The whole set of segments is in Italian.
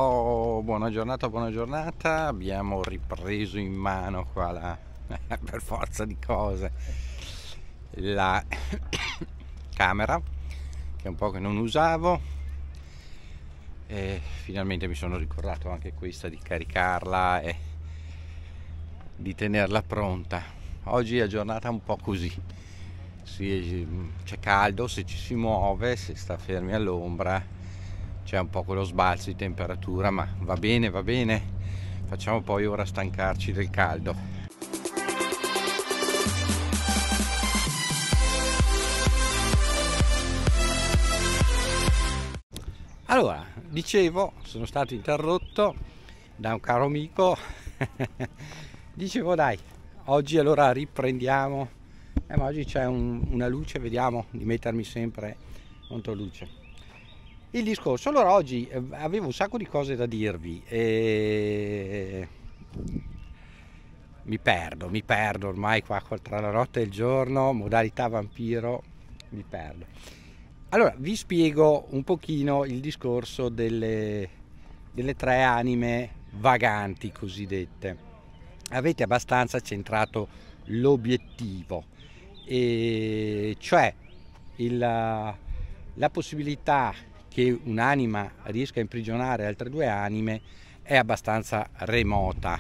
Oh, buona giornata, abbiamo ripreso in mano qua per forza di cose la camera che è un po' che non usavo e finalmente mi sono ricordato anche questa di caricarla e di tenerla pronta. Oggi è giornata un po' così, c'è caldo se ci si muove, se sta fermi all'ombra c'è un po' quello sbalzo di temperatura, ma va bene, facciamo poi ora stancarci del caldo. Allora, dicevo, sono stato interrotto da un caro amico. Dicevo dai, oggi allora riprendiamo, ma oggi c'è una luce, vediamo di mettermi sempre contro luce. Il discorso, allora oggi avevo un sacco di cose da dirvi e mi perdo ormai qua tra la notte e il giorno, modalità vampiro, mi perdo. Allora vi spiego un pochino il discorso delle tre anime vaganti cosiddette. Avete abbastanza centrato l'obiettivo, e cioè la possibilità che un'anima riesca a imprigionare altre due anime è abbastanza remota.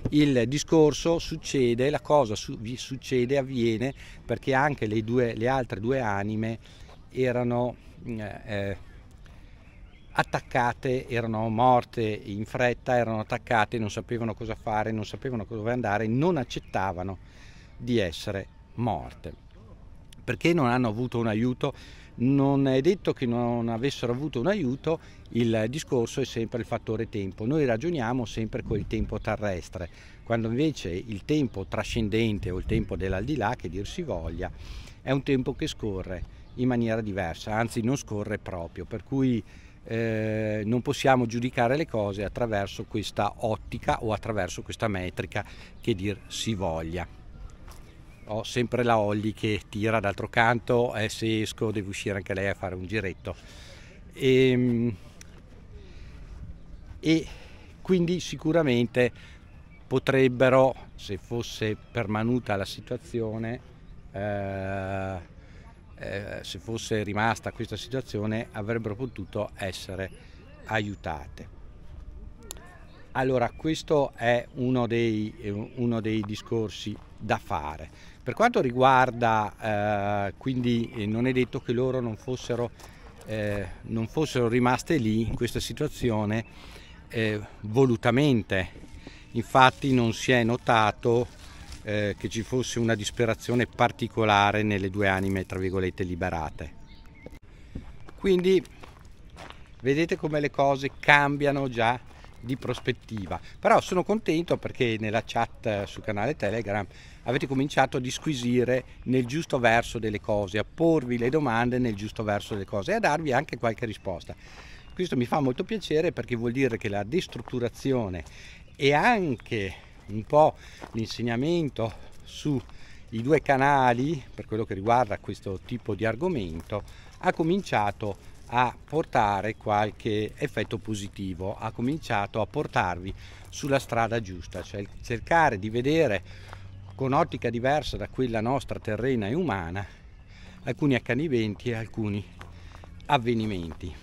Il discorso succede, la cosa succede, avviene perché anche le altre due anime erano attaccate, erano morte in fretta, erano attaccate, non sapevano cosa fare, non sapevano dove andare, non accettavano di essere morte. Perché non hanno avuto un aiuto? Non è detto che non avessero avuto un aiuto, il discorso è sempre il fattore tempo. Noi ragioniamo sempre con il tempo terrestre, quando invece il tempo trascendente o il tempo dell'aldilà, che dir si voglia, è un tempo che scorre in maniera diversa, anzi non scorre proprio, per cui non possiamo giudicare le cose attraverso questa ottica o attraverso questa metrica, che dir si voglia. Ho sempre la Olli che tira, d'altro canto se esco deve uscire anche lei a fare un giretto e quindi sicuramente potrebbero, se fosse permanuta la situazione, se fosse rimasta questa situazione, avrebbero potuto essere aiutate. Allora, questo è uno dei discorsi da fare. Per quanto riguarda, quindi non è detto che loro non fossero rimaste lì in questa situazione volutamente. Infatti non si è notato che ci fosse una disperazione particolare nelle due anime, tra virgolette, liberate. Quindi vedete come le cose cambiano già di prospettiva. Però sono contento perché nella chat sul canale Telegram avete cominciato a disquisire nel giusto verso delle cose, a porvi le domande nel giusto verso delle cose e a darvi anche qualche risposta. Questo mi fa molto piacere perché vuol dire che la destrutturazione e anche un po' l'insegnamento sui due canali per quello che riguarda questo tipo di argomento ha cominciato a portare qualche effetto positivo, ha cominciato a portarvi sulla strada giusta, cioè cercare di vedere con ottica diversa da quella nostra terrena e umana alcuni accanimenti e alcuni avvenimenti.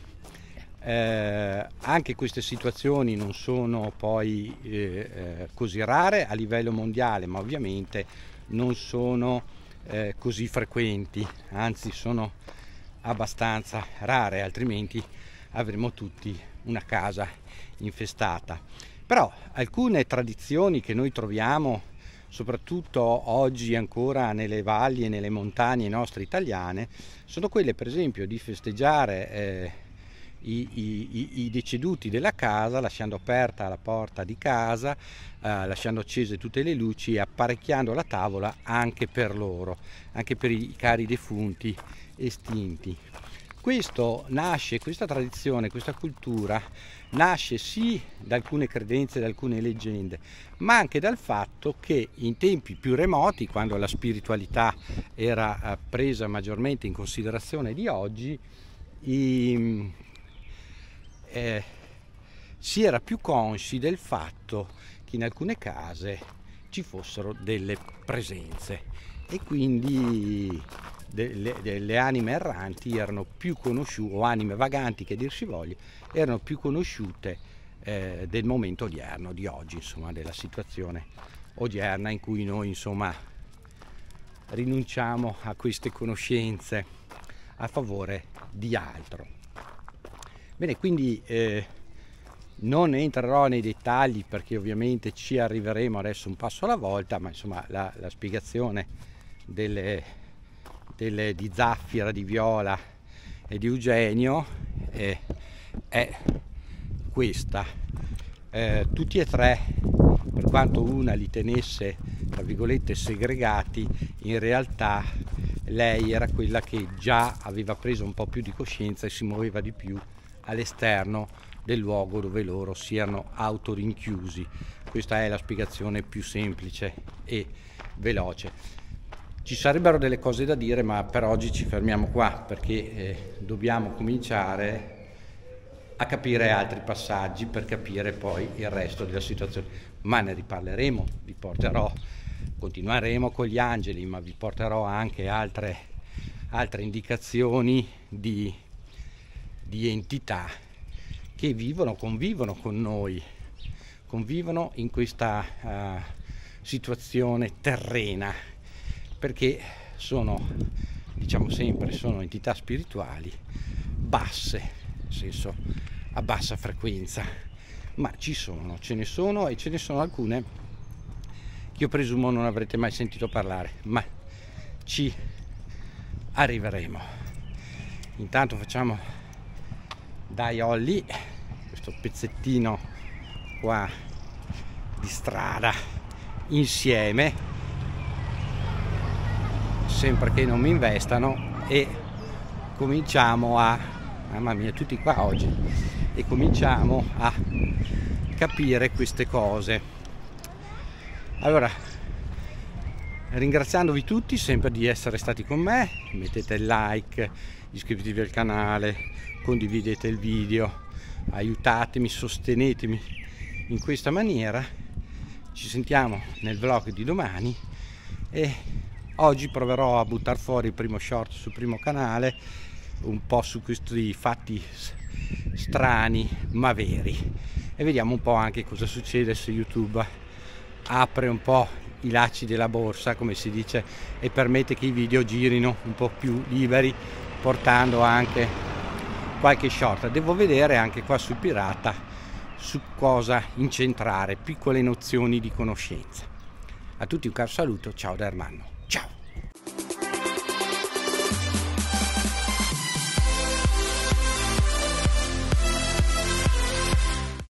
Anche queste situazioni non sono poi così rare a livello mondiale, ma ovviamente non sono così frequenti, anzi sono abbastanza rare, altrimenti avremmo tutti una casa infestata. Però alcune tradizioni che noi troviamo soprattutto oggi ancora nelle valli e nelle montagne nostre italiane sono quelle, per esempio, di festeggiare i deceduti della casa lasciando aperta la porta di casa, lasciando accese tutte le luci e apparecchiando la tavola anche per loro, anche per i cari defunti estinti. Questo nasce, questa tradizione, questa cultura nasce sì da alcune credenze, da alcune leggende, ma anche dal fatto che in tempi più remoti, quando la spiritualità era presa maggiormente in considerazione di oggi, si era più consci del fatto che in alcune case ci fossero delle presenze e quindi delle anime erranti erano più conosciute, o anime vaganti che dir si voglia, erano più conosciute del momento odierno, di oggi, insomma, della situazione odierna in cui noi, insomma, rinunciamo a queste conoscenze a favore di altro. Bene, quindi non entrerò nei dettagli perché ovviamente ci arriveremo adesso un passo alla volta, ma insomma la spiegazione di Zaffira, di Viola e di Eugenio è questa. Tutti e tre, per quanto una li tenesse tra virgolette segregati, in realtà lei era quella che già aveva preso un po' più di coscienza e si muoveva di più all'esterno del luogo dove loro si erano autorinchiusi. Questa è la spiegazione più semplice e veloce. Ci sarebbero delle cose da dire, ma per oggi ci fermiamo qua perché dobbiamo cominciare a capire altri passaggi per capire poi il resto della situazione. Ma ne riparleremo, vi porterò, continueremo con gli angeli, ma vi porterò anche altre indicazioni di entità che convivono con noi, convivono in questa situazione terrena, perché sono, diciamo sempre, sono entità spirituali basse, nel senso a bassa frequenza, ma ce ne sono e ce ne sono alcune che io presumo non avrete mai sentito parlare, ma ci arriveremo. Intanto facciamo dai Olli questo pezzettino qua di strada insieme, sempre che non mi investano, e cominciamo a, mamma mia, tutti qua oggi, e cominciamo a capire queste cose. Allora, ringraziandovi tutti sempre di essere stati con me, mettete il like, iscrivetevi al canale, condividete il video, aiutatemi, sostenetemi in questa maniera. Ci sentiamo nel vlog di domani e oggi proverò a buttare fuori il primo short sul primo canale, un po' su questi fatti strani ma veri, e vediamo un po' anche cosa succede se YouTube apre un po' i lacci della borsa, come si dice, e permette che i video girino un po' più liberi, portando anche qualche short. Devo vedere anche qua sul Pirata su cosa incentrare, piccole nozioni di conoscenza. A tutti un caro saluto, ciao da Ermanno, ciao!